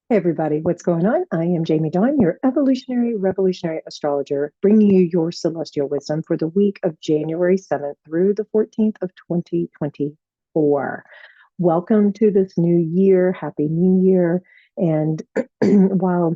Hey everybody, what's going on? I am Jamie Dawn, your evolutionary revolutionary astrologer, bringing you your celestial wisdom for the week of January 7th through the 14th of 2024. Welcome to this new year. Happy New Year. And while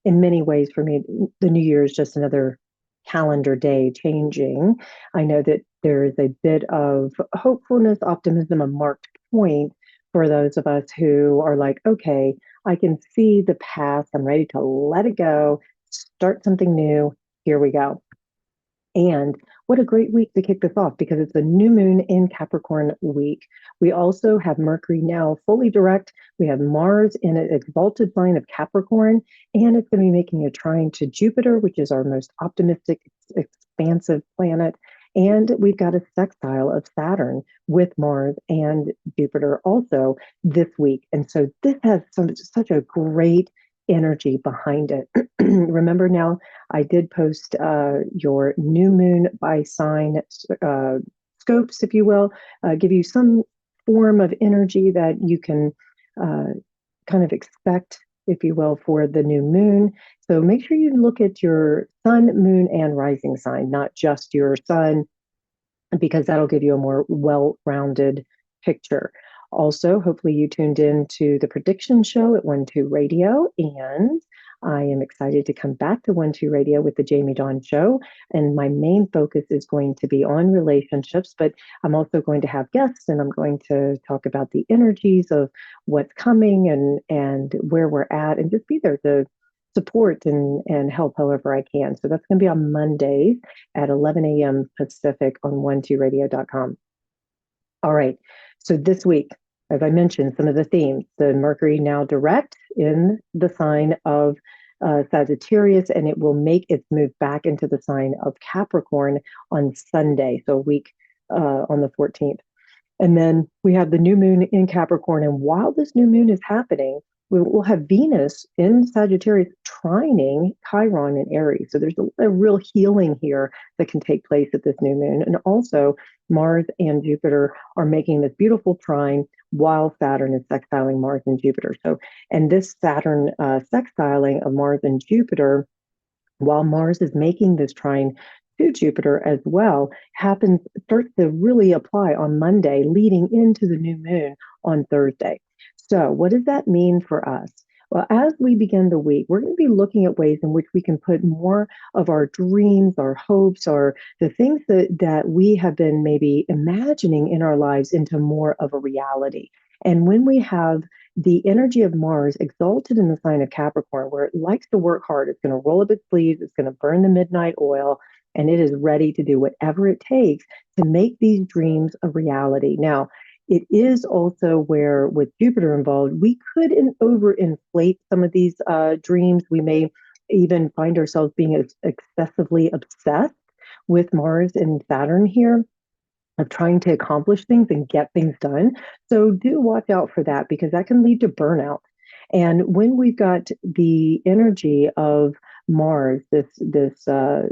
in many ways for me, the new year is just another calendar day changing, I know that there is a bit of hopefulness, optimism, a marked point for those of us who are like, okay, I can see the past. I'm ready to let it go, start something new. Here we go. And what a great week to kick this off because it's a new moon in Capricorn week. We also have Mercury now fully direct. We have Mars in an exalted sign of Capricorn, and it's going to be making a trine to Jupiter, which is our most optimistic, expansive planet. And we've got a sextile of Saturn with Mars and Jupiter also this week. And so this has such a great energy behind it. Remember now, I did post your new moon by sign scopes, if you will, give you some form of energy that you can uh, kind of expect, if you will, for the new moon. So make sure you look at your sun, moon, and rising sign, not just your sun, because that'll give you a more well-rounded picture. Also, hopefully you tuned in to the prediction show at 1-2 Radio, and I am excited to come back to 1-2 Radio with the Jamie Dawn Show. And my main focus is going to be on relationships, but I'm also going to have guests and I'm going to talk about the energies of what's coming and where we're at and just be there to support and help however I can. So that's going to be on Mondays at 11 a.m. Pacific on 12radio.com. All right. So this week, as I mentioned, some of the themes, the Mercury now direct in the sign of Sagittarius, and it will make its move back into the sign of Capricorn on Sunday, so a week on the 14th. And then we have the new moon in Capricorn. And while this new moon is happening, we'll have Venus in Sagittarius trining Chiron in Aries. So there's a real healing here that can take place at this new moon. And also, Mars and Jupiter are making this beautiful trine while Saturn is sextiling Mars and Jupiter. So, and this Saturn sextiling of Mars and Jupiter, while Mars is making this trine to Jupiter as well, starts to really apply on Monday, leading into the new moon on Thursday. So, what does that mean for us? Well, as we begin the week, we're going to be looking at ways in which we can put more of our dreams, our hopes, or the things that we have been maybe imagining in our lives into more of a reality. And when we have the energy of Mars exalted in the sign of Capricorn, where it likes to work hard, it's going to roll up its sleeves, it's going to burn the midnight oil, and it is ready to do whatever it takes to make these dreams a reality. Now, it is also where, with Jupiter involved, we could overinflate some of these dreams. We may even find ourselves being excessively obsessed with Mars and Saturn here, of trying to accomplish things and get things done. So do watch out for that because that can lead to burnout. And when we've got the energy of Mars, this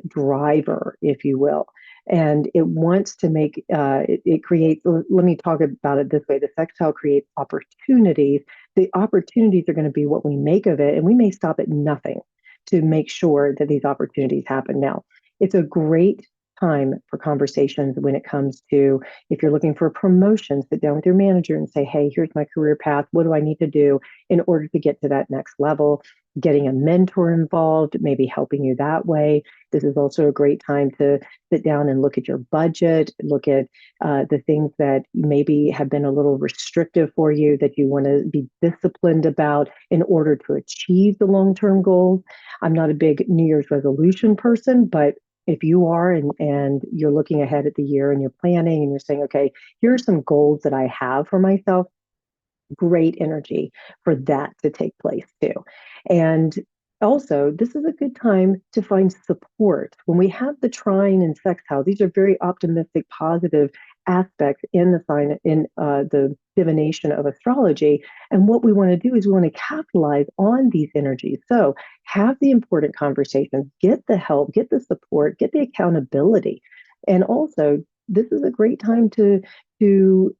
driver, if you will, and it wants to make it creates. Let me talk about it this way: the sextile creates opportunities. The opportunities are going to be what we make of it, and we may stop at nothing to make sure that these opportunities happen. Now, it's a great time for conversations when it comes to if you're looking for a promotion, sit down with your manager and say, hey, here's my career path. What do I need to do in order to get to that next level? Getting a mentor involved, maybe helping you that way. This is also a great time to sit down and look at your budget, look at the things that maybe have been a little restrictive for you that you want to be disciplined about in order to achieve the long-term goals. I'm not a big New Year's resolution person, but if you are and you're looking ahead at the year and you're planning and you're saying, okay, here are some goals that I have for myself, great energy for that to take place too. And also, this is a good time to find support. When we have the trine and sextile, these are very optimistic, positive aspects in the sign, in the divination of astrology. And what we want to do is we want to capitalize on these energies. So have the important conversations, get the help, get the support, get the accountability. And also, this is a great time to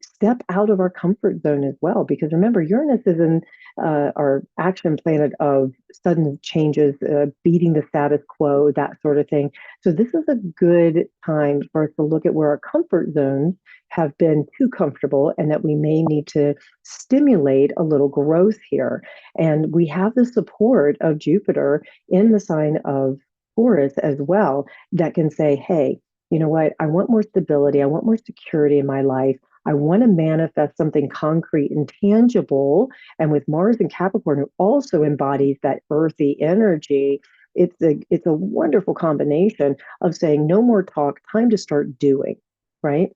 step out of our comfort zone as well, because remember, Uranus is in our action planet of sudden changes, beating the status quo, that sort of thing. So this is a good time for us to look at where our comfort zones have been too comfortable and that we may need to stimulate a little growth here. And we have the support of Jupiter in the sign of Taurus as well that can say, hey, you know what? I want more stability. I want more security in my life. I want to manifest something concrete and tangible. And with Mars and Capricorn, who also embodies that earthy energy, it's a wonderful combination of saying no more talk, time to start doing, right?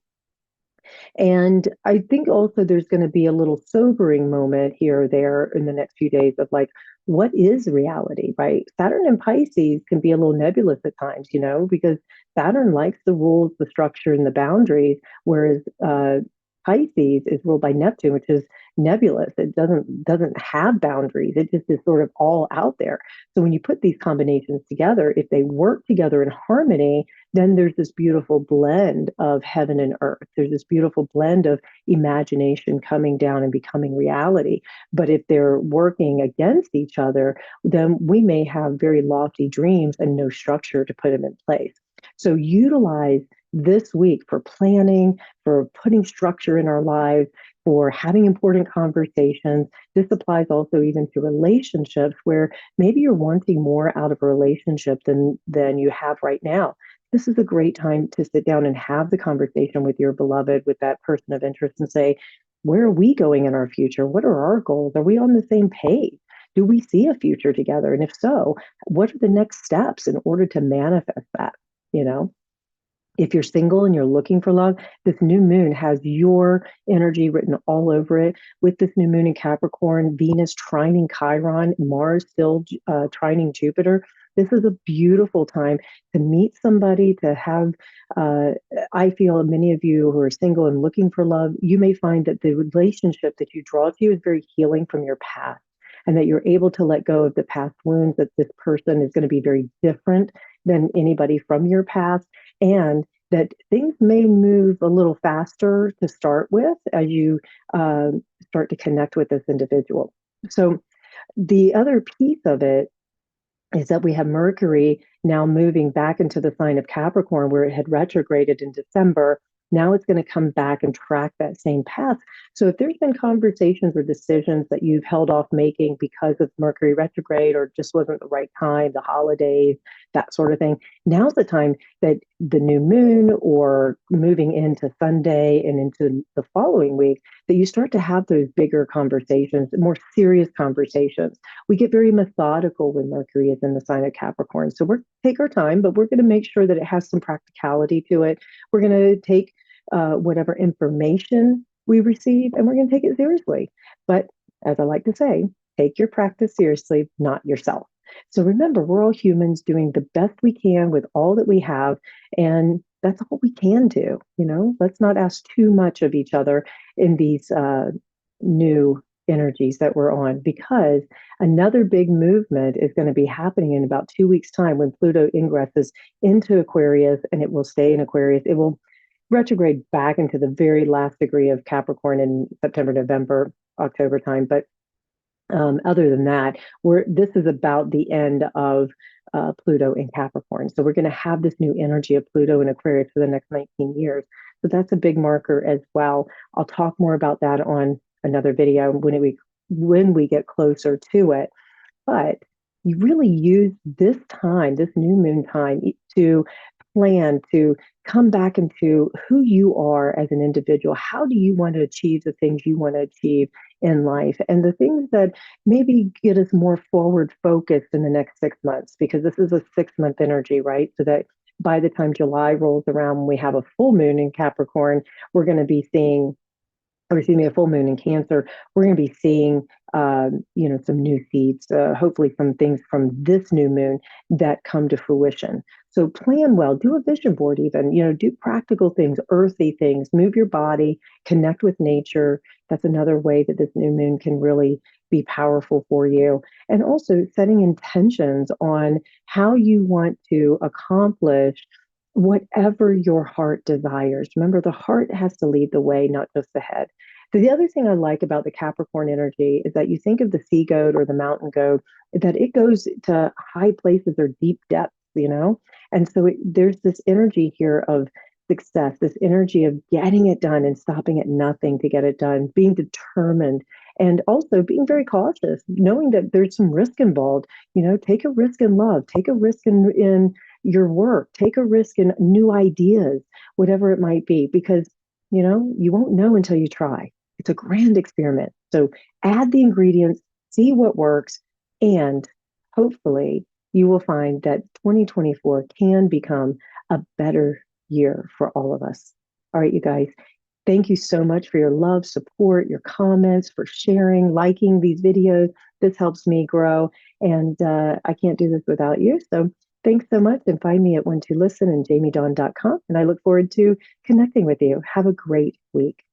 And I think also there's going to be a little sobering moment here or there in the next few days of like, what is reality, right? Saturn and Pisces can be a little nebulous at times, because Saturn likes the rules, the structure, and the boundaries, whereas Pisces is ruled by Neptune, which is nebulous. It doesn't have boundaries. It just is sort of all out there. So when you put these combinations together, if they work together in harmony, then there's this beautiful blend of heaven and earth. There's this beautiful blend of imagination coming down and becoming reality. But if they're working against each other, then we may have very lofty dreams and no structure to put them in place. So utilize this week for planning, for putting structure in our lives, for having important conversations. This applies also even to relationships where maybe you're wanting more out of a relationship than you have right now. This is a great time to sit down and have the conversation with your beloved, with that person of interest, and say, where are we going in our future? What are our goals? Are we on the same page? Do we see a future together? And if so, what are the next steps in order to manifest that? You know? If you're single and you're looking for love, this new moon has your energy written all over it. With this new moon in Capricorn, Venus trining Chiron, Mars still trining Jupiter. This is a beautiful time to meet somebody, to have, I feel many of you who are single and looking for love, you may find that the relationship that you draw to is very healing from your past, and that you're able to let go of the past wounds, that this person is going to be very different than anybody from your past, and that things may move a little faster to start with as you start to connect with this individual. So the other piece of it is that we have Mercury now moving back into the sign of Capricorn where it had retrograded in December. Now it's going to come back and track that same path. So if there's been conversations or decisions that you've held off making because of Mercury retrograde or just wasn't the right time, the holidays, that sort of thing, now's the time that the new moon or moving into Sunday and into the following week, that you start to have those bigger conversations, more serious conversations. We get very methodical when Mercury is in the sign of Capricorn. So we're take our time, but we're going to make sure that it has some practicality to it. We're going to take whatever information we receive and we're going to take it seriously. But as I like to say, take your practice seriously, not yourself. So remember, we're all humans doing the best we can with all that we have. And that's all we can do. Let's not ask too much of each other in these new energies that we're on, because another big movement is going to be happening in about 2 weeks' time when Pluto ingresses into Aquarius, and it will stay in Aquarius. It will retrograde back into the very last degree of Capricorn in September, November, October time. But other than that, this is about the end of Pluto in Capricorn. So we're going to have this new energy of Pluto in Aquarius for the next 19 years. So that's a big marker as well. I'll talk more about that on another video when we get closer to it. But you really use this time, this new moon time, to plan to come back into who you are as an individual. How do you want to achieve the things you want to achieve in life, and the things that maybe get us more forward focused in the next 6 months, because this is a 6 month energy, right? So that by the time July rolls around, when we have a full moon in Capricorn, we're going to be seeing, or excuse me, a full moon in Cancer, we're going to be seeing, some new seeds, hopefully some things from this new moon that come to fruition. So plan well, do a vision board even, do practical things, earthy things, move your body, connect with nature. That's another way that this new moon can really be powerful for you. And also setting intentions on how you want to accomplish whatever your heart desires. Remember, the heart has to lead the way, not just the head. The other thing I like about the Capricorn energy is that you think of the sea goat or the mountain goat, that it goes to high places or deep depths, you know? And so there's this energy here of success, this energy of getting it done and stopping at nothing to get it done, being determined, and also being very cautious, knowing that there's some risk involved. You know, take a risk in love, take a risk in your work, take a risk in new ideas, whatever it might be, because you won't know until you try. It's a grand experiment. So add the ingredients, see what works, and hopefully you will find that 2024 can become a better year for all of us. All right, you guys, thank you so much for your love, support, your comments, for sharing, liking these videos. This helps me grow, and I can't do this without you. So thanks so much, and find me at when to listen and jamiedawn.com. And I look forward to connecting with you. Have a great week.